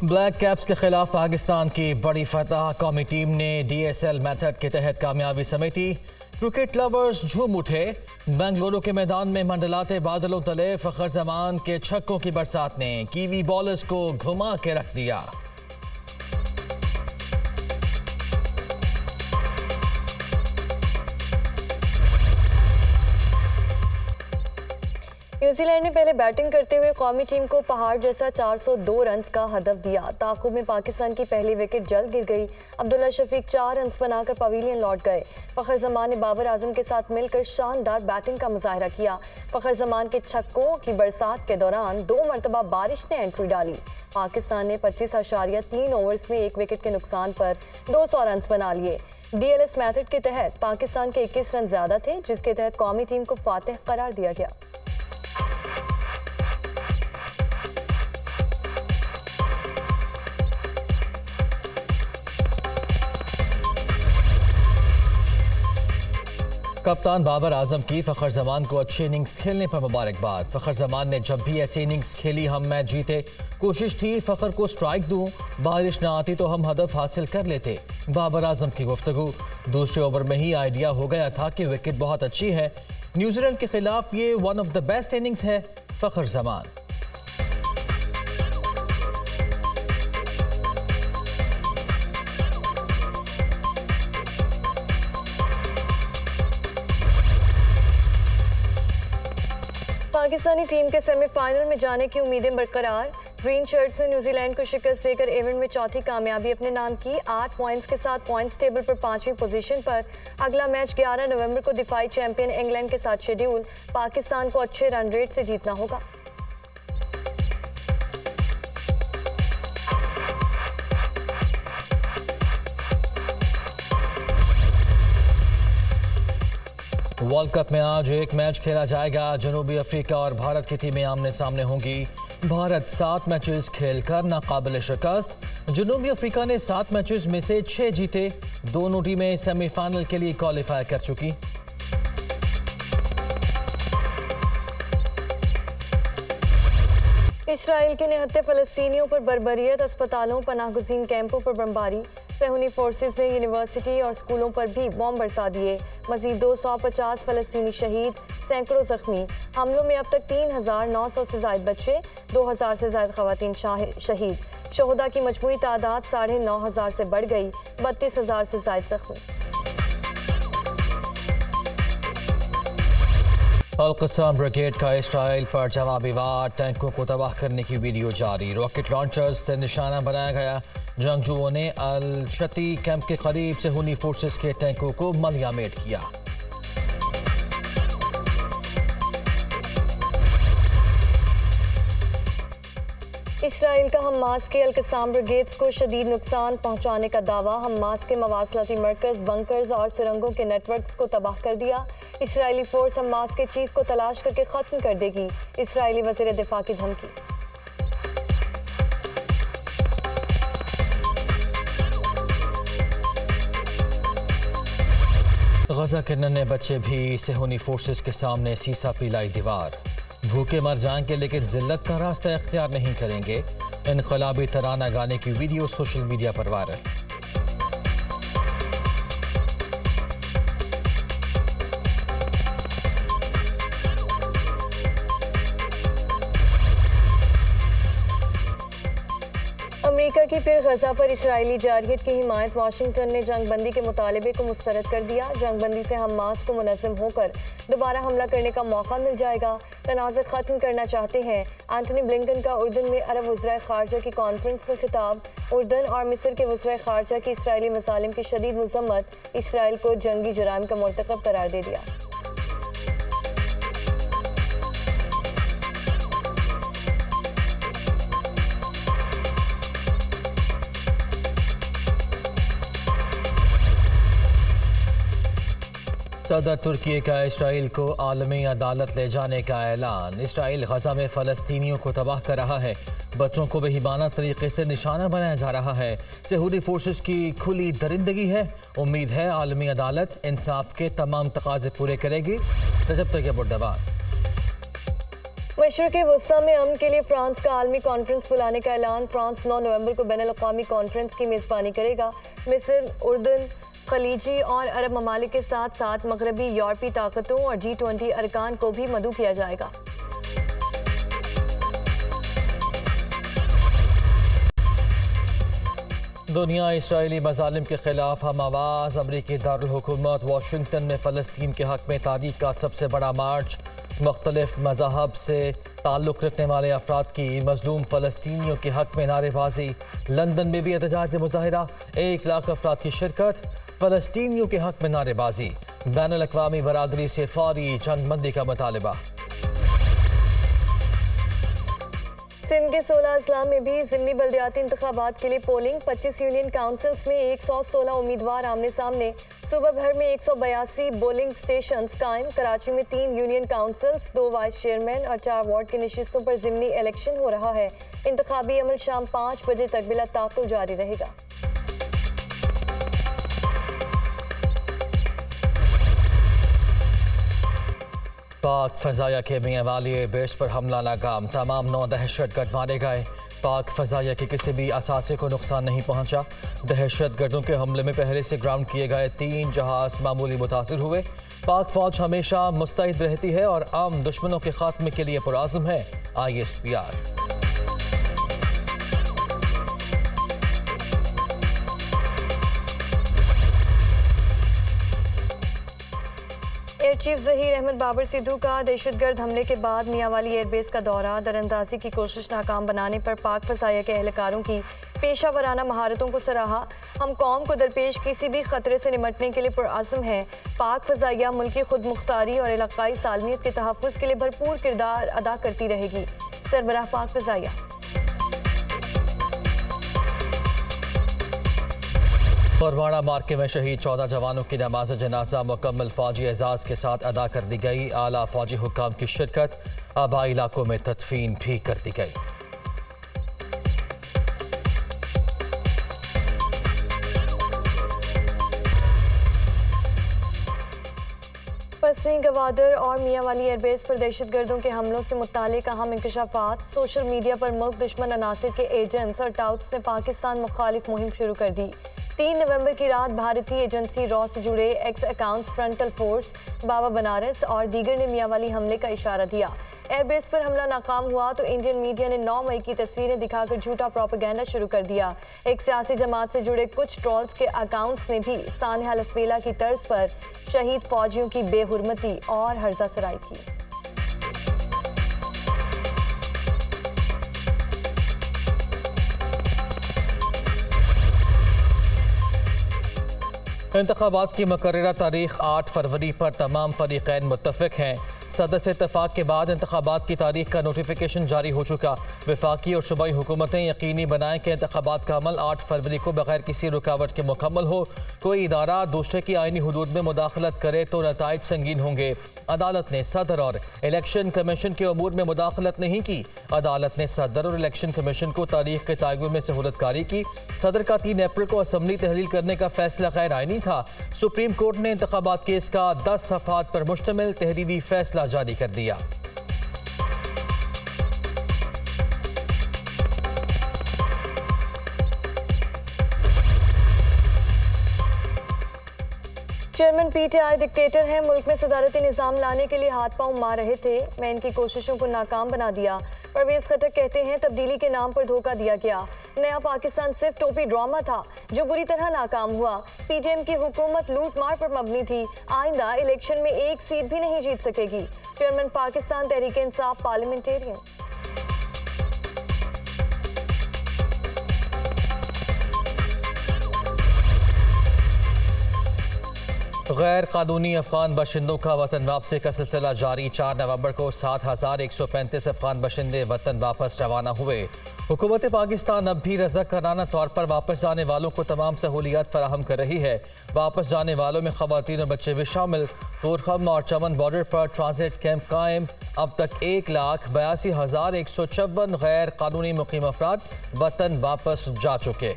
Black caps के खिलाफ पाकिस्तान की बड़ी फतह। कौमी टीम ने DSL मेथड के तहत कामयाबी समेटी। क्रिकेट लवर्स झूम उठे। बेंगलुरु के मैदान में मंडलाते बादलों तले फखर जमान के छक्कों की बरसात ने कीवी बॉलर्स को घुमा के रख दिया। न्यूजीलैंड ने पहले बैटिंग करते हुए कौमी टीम को पहाड़ जैसा 402 रन का हदफ दिया। ताकुब में पाकिस्तान की पहली विकेट जल्द गिर गई। अब्दुल्ला शफीक 4 रन बनाकर पवेलियन लौट गए। फखर जमान ने बाबर आजम के साथ मिलकर शानदार बैटिंग का मुजाहरा किया। फखर जमान के छक्कों की बरसात के दौरान 2 मरतबा बारिश ने एंट्री डाली। पाकिस्तान ने 25.3 ओवर्स में 1 विकेट के नुकसान पर 200 रन बना लिए। DLS मेथड के तहत पाकिस्तान के 21 रन ज्यादा थे, जिसके तहत कौमी टीम को फातिह करार दिया गया। कप्तान बाबर आजम की फखर जमान को अच्छी इनिंग्स खेलने पर मुबारकबाद। फखर जमान ने जब भी ऐसी इनिंग्स खेली हम मैच जीते। कोशिश थी फखर को स्ट्राइक दूं, बारिश ना आती तो हम हदफ हासिल कर लेते। बाबर आजम की गुफ्तगू। दूसरे ओवर में ही आइडिया हो गया था कि विकेट बहुत अच्छी है। न्यूजीलैंड के खिलाफ ये one of the best innings है। फखर जमान। पाकिस्तानी टीम के सेमीफाइनल में जाने की उम्मीदें बरकरार। ग्रीन शर्ट्स ने न्यूजीलैंड को शिकस्त देकर इवेंट में चौथी कामयाबी अपने नाम की। 8 पॉइंट्स के साथ पॉइंट्स टेबल पर 5वीं पोजीशन पर। अगला मैच 11 नवंबर को दिफाई चैंपियन इंग्लैंड के साथ शेड्यूल। पाकिस्तान को अच्छे रन रेट से जीतना होगा। वर्ल्ड कप में आज एक मैच खेला जाएगा। जनूबी अफ्रीका और भारत की टीमें आमने सामने होंगी। भारत 7 मैचेस खेलकर नाकाबिल शिकस्त। जनूबी अफ्रीका ने 7 मैचेस में से 6 जीते। दोनों टीमें सेमीफाइनल के लिए क्वालिफाई कर चुकी। इसराइल के निहत्ते फलस्तीनियों पर बर्बरियत। अस्पतालों, पनाहगुज़ीन कैंपों पर बमबारी। सहूनी फोर्सेस ने यूनिवर्सिटी और स्कूलों पर भी बम बरसा दिए। मजीद 250 फलस्तीनी शहीद, सैकड़ों जख्मी। हमलों में अब तक 3,900 से ज्यादा बच्चे, 2,000 से ज्यादा खवातीन शहीद। शोहदा की मजमूई तादाद 9,500 से बढ़ गई। 32,000 से ज्यादा जख्मी। अल-क़स्साम ब्रिगेड का इसराइल पर जवाबी वार। टैंकों को तबाह करने की वीडियो जारी। रॉकेट लॉन्चर्स से निशाना बनाया गया। जंगजुओं ने अल-शती कैंप के करीब सहूनी फोर्सेस के टैंकों को मलियामेट किया। इसराइल का हमास के अल-क़स्साम ब्रिगेड्स को शदीद नुकसान पहुंचाने का दावा। हमास के मवासलाती मरकज़, बंकर्स और सुरंगों के नेटवर्क्स को तबाह कर दिया। इसराइली फोर्स हमास के चीफ को तलाश करके ख़त्म कर देगी। इसराइली वज़ीर दिफा की धमकी। गजा के नन्हे बच्चे भी सहूनी फोर्सेस के सामने सीसा पिलाई दीवार। भूखे मर जाएंगे लेकिन जिल्लत का रास्ता इख्तियार नहीं करेंगे। इनकलाबी तराना गाने की वीडियो सोशल मीडिया पर वायरल। अमेरिका की फिर गजा पर इसराइली जारहियत की हिमायत। वाशिंगटन ने जंगबंदी के मुतालबे को मुस्तरद कर दिया। जंगबंदी से हमास को मुनज़्ज़म होकर दोबारा हमला करने का मौका मिल जाएगा। तनाज़ुर ख़त्म करना चाहते हैं। एंथनी ब्लिंकन का उर्दन में अरब वज़राए ख़ारजा की कॉन्फ्रेंस में खिताब। उर्दन और मिस्र के वज़राए ख़ारजा की इसराइली मज़ालिम की शदीद मज़म्मत। इसराइल को जंगी जुराइम का मुर्तकब करार दे दिया। सदर तुर्की का इसराइल को आलमी अदालत ले जाने का ऐलान। इसराइल गजा में फ़लस्तीनियों को तबाह कर रहा है। बच्चों को बेईमाना तरीके से निशाना बनाया जा रहा है। सहूदी फोर्सेस की खुली दरिंदगी है। उम्मीद है आलमी अदालत इंसाफ के तमाम तकाजे पूरे करेगी। रजब तैयब उर्दवान। मशरक़ वस्ता में अमन के लिए फ्रांस का आलमी कॉन्फ्रेंस बुलाने का ऐलान। फ्रांस 9 नवंबर को बैनुल-अक़वामी कॉन्फ्रेंस की मेज़बानी करेगा। मिस्र, उर्दन, खलीजी और अरब ममालिक के साथ साथ मगरबी यूरोपीय ताकतों और G20 अरकान को भी मदऊ किया जाएगा। दुनिया इसराइली मज़ालिम के खिलाफ हम आवाज़। अमरीकी दारुल हुकूमत वाशिंगटन में फ़लस्तीन के हक़ में तारीख का सबसे बड़ा मार्च। मुख्तलिफ मज़ाहब से ताल्लुक़ रखने वाले अफराद की मज़लूम फ़लस्तीनियों के हक़ में नारेबाजी। लंदन में भी एहतजाज मुज़ाहिरा, 1 लाख अफराद की शिरकत। फ़लस्तीनियों के हक़ में नारेबाजी, बैनुल-अक़वामी बरादरी से फौरी जंगबंदी का मुतालबा। सिंध के 16 अजला में भी ज़िमनी बल्दियाती इंतखाबात के लिए पोलिंग। 25 यूनियन काउंसिल्स में 116 उम्मीदवार आमने सामने। सूबा भर में 182 पोलिंग स्टेशंस कायम। कराची में 3 यूनियन काउंसिल्स, 2 वाइस चेयरमैन और 4 वार्ड की नशिस्तों पर ज़िमनी इलेक्शन हो रहा है। इंतखाबी अमल शाम 5 बजे तक बिला तातुल जारी रहेगा। पाक फ़ज़ाया के मियांवाली एयरबेस पर हमला नाकाम। तमाम 9 दहशतगर्द मारे गए। पाक फ़ज़ाया के किसी भी असासे को नुकसान नहीं पहुंचा। दहशतगर्दों के हमले में पहले से ग्राउंड किए गए 3 जहाज़ मामूली मुतासिर हुए। पाक फ़ौज हमेशा मुस्तैद रहती है और आम दुश्मनों के खात्मे के लिए पुरआज़म है। ISPR। Air chief Zaheer Ahmed Babar Sidhu का दहशतगर्द हमले के बाद मियांवाली एयरबेस का दौरा। दरअंदाजी की कोशिश नाकाम बनाने पर पाक फ़ज़ाया के एहलकारों की पेशा वराना महारतों को सराहा। हम कौम को दरपेश किसी भी खतरे से निमटने के लिए पुरआज़म हैं। पाक फ़ज़ाया मुल्की खुद मुख्तारी और इलाक़ाई सालमियत के तहफ़्फ़ुज़ के लिए भरपूर किरदार अदा करती रहेगी। सरबराह पाक फ़ज़ाया। पुलवामा मार्के में शहीद 14 जवानों की नमाज जनाजा मुकम्मल फौजी एजाज़ के साथ अदा कर दी गई। आला फौजी हुक्काम की शिरकत। आबाई इलाकों में तदफीन भी कर दी गई। पसनी, गवादर और मियांवाली एयरबेस पर दहशतगर्दों के हमलों से मुतालिक अहम इंकशाफात। सोशल मीडिया पर मुल्क दुश्मन अनासिर के एजेंट्स और टाउट्स ने पाकिस्तान मुखालिफ मुहिम शुरू कर दी। 3 नवंबर की रात भारतीय एजेंसी रॉ से जुड़े एक्स अकाउंट्स फ्रंटल फोर्स, बाबा बनारस और दीगर ने मियांवाली हमले का इशारा दिया। एयरबेस पर हमला नाकाम हुआ तो इंडियन मीडिया ने 9 मई की तस्वीरें दिखाकर झूठा प्रोपेगेंडा शुरू कर दिया। एक सियासी जमात से जुड़े कुछ ट्रोल्स के अकाउंट्स ने भी सानिया लसबेला की तर्ज पर शहीद फौजियों की बेहुरमती और हर्जा सराई की। इंतखाबात की मुकर्ररा तारीख 8 फरवरी पर तमाम फरीक़ैन मुत्तफ़िक़ हैं। सदर से इत्तफ़ाक़ के बाद इंतखाबात की तारीख का नोटिफिकेशन जारी हो चुका। वफाकी और सूबाई हुकूमतें यकीनी बनाएं कि इंतखाबात का अमल 8 फरवरी को बगैर किसी रुकावट के मुकम्मल हो। कोई इदारा दूसरे की आइनी हुदूद में मुदाखलत करे तो नताइज संगीन होंगे। अदालत ने सदर और इलेक्शन कमीशन के अमूर में मुदाखलत नहीं की। अदालत ने सदर और इलेक्शन कमीशन को तारीख के तयन में सहूलतकारी की। सदर का 3 अप्रैल को असम्बली तहलील करने का फैसला गैर आइनी था। सुप्रीम कोर्ट ने इंतखाबात केस का 10 सफ़हात पर मुश्तमिल तहरीरी फैसला जारी कर दिया। चेयरमैन PTI डिक्टेटर हैं। मुल्क में सदारती निज़ाम लाने के लिए हाथ पांव मार रहे थे। मैं इनकी कोशिशों को नाकाम बना दिया। परवेज़ खटक कहते हैं तब्दीली के नाम पर धोखा दिया गया। नया पाकिस्तान सिर्फ टोपी ड्रामा था जो बुरी तरह नाकाम हुआ। PTM की हुकूमत लूट मार पर मबनी थी। आइंदा इलेक्शन में 1 सीट भी नहीं जीत सकेगी। Chairman Pakistan Tehreek Insaf parliamentarian. गैर कानूनी अफगान बाशिंदों का वतन वापसी का सिलसिला जारी। 4 नवंबर को 7,135 अफगान बाशिंदे वतन वापस रवाना हुए। हुकूमत पाकिस्तान अब भी रज़ाकाराना तौर पर वापस जाने वालों को तमाम सहूलियात फराहम कर रही है। वापस जाने वालों में ख़वातीन और बच्चे भी शामिल। गोरखम और चमन बॉर्डर पर ट्रांजिट कैंप कायम। अब तक 1,82,154 गैर कानूनी मुकीम अफराद वतन वापस जा चुके।